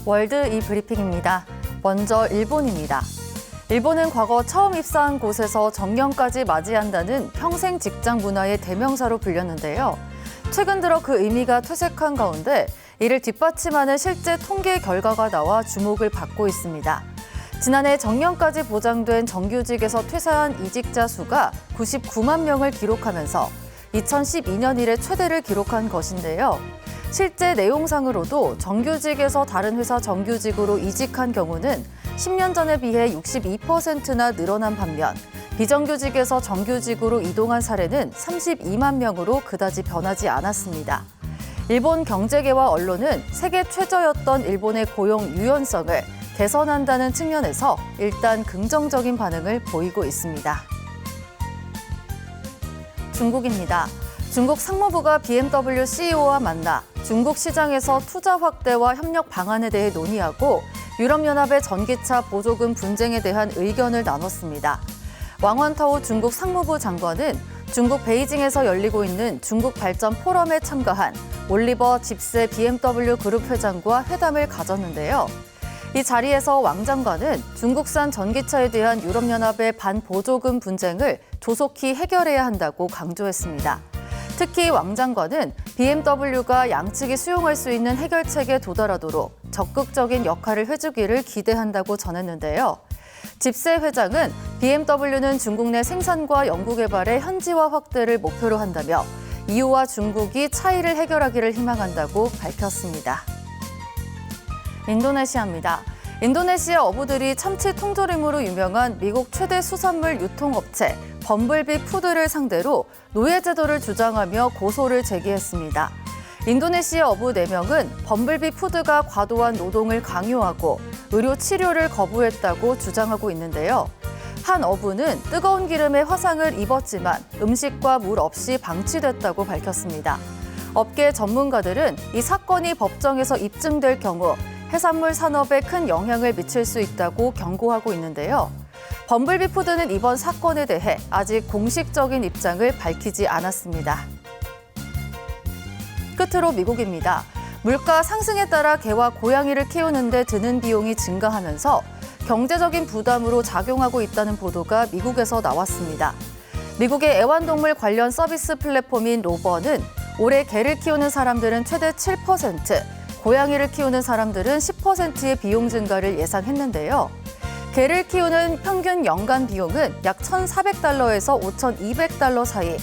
월드 이브리핑입니다. 먼저 일본입니다. 일본은 과거 처음 입사한 곳에서 정년까지 맞이한다는 평생 직장 문화의 대명사로 불렸는데요. 최근 들어 그 의미가 퇴색한 가운데 이를 뒷받침하는 실제 통계 결과가 나와 주목을 받고 있습니다. 지난해 정년까지 보장된 정규직에서 퇴사한 이직자 수가 99만 명을 기록하면서 2012년 이래 최대를 기록한 것인데요. 실제 내용상으로도 정규직에서 다른 회사 정규직으로 이직한 경우는 10년 전에 비해 62%나 늘어난 반면 비정규직에서 정규직으로 이동한 사례는 32만 명으로 그다지 변하지 않았습니다. 일본 경제계와 언론은 세계 최저였던 일본의 고용 유연성을 개선한다는 측면에서 일단 긍정적인 반응을 보이고 있습니다. 중국입니다. 중국 상무부가 BMW CEO와 만나 중국 시장에서 투자 확대와 협력 방안에 대해 논의하고 유럽연합의 전기차 보조금 분쟁에 대한 의견을 나눴습니다. 왕원타오 중국 상무부 장관은 중국 베이징에서 열리고 있는 중국 발전 포럼에 참가한 올리버 집세 BMW 그룹 회장과 회담을 가졌는데요. 이 자리에서 왕 장관은 중국산 전기차에 대한 유럽연합의 반보조금 분쟁을 조속히 해결해야 한다고 강조했습니다. 특히 왕 장관은 BMW가 양측이 수용할 수 있는 해결책에 도달하도록 적극적인 역할을 해주기를 기대한다고 전했는데요. 집세 회장은 BMW는 중국 내 생산과 연구개발의 현지화 확대를 목표로 한다며 EU와 중국이 차이를 해결하기를 희망한다고 밝혔습니다. 인도네시아입니다. 인도네시아 어부들이 참치 통조림으로 유명한 미국 최대 수산물 유통업체 범블비 푸드를 상대로 노예 제도를 주장하며 고소를 제기했습니다. 인도네시아 어부 4명은 범블비 푸드가 과도한 노동을 강요하고 의료 치료를 거부했다고 주장하고 있는데요. 한 어부는 뜨거운 기름에 화상을 입었지만 음식과 물 없이 방치됐다고 밝혔습니다. 업계 전문가들은 이 사건이 법정에서 입증될 경우 해산물 산업에 큰 영향을 미칠 수 있다고 경고하고 있는데요. 범블비 푸드는 이번 사건에 대해 아직 공식적인 입장을 밝히지 않았습니다. 끝으로 미국입니다. 물가 상승에 따라 개와 고양이를 키우는 데 드는 비용이 증가하면서 경제적인 부담으로 작용하고 있다는 보도가 미국에서 나왔습니다. 미국의 애완동물 관련 서비스 플랫폼인 로버는 올해 개를 키우는 사람들은 최대 7%, 고양이를 키우는 사람들은 10%의 비용 증가를 예상했는데요. 개를 키우는 평균 연간 비용은 약 $1,400에서 $5,200 사이,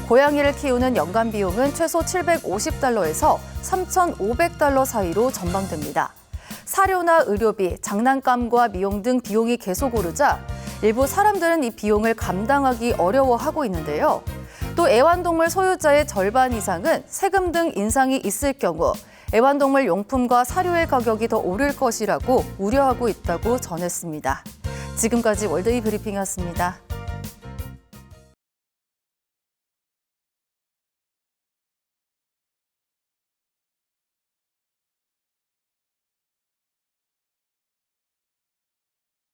고양이를 키우는 연간 비용은 최소 $750에서 $3,500 사이로 전망됩니다. 사료나 의료비, 장난감과 미용 등 비용이 계속 오르자 일부 사람들은 이 비용을 감당하기 어려워하고 있는데요. 또 애완동물 소유자의 절반 이상은 세금 등 인상이 있을 경우 애완동물 용품과 사료의 가격이 더 오를 것이라고 우려하고 있다고 전했습니다. 지금까지 월드 이브리핑이었습니다.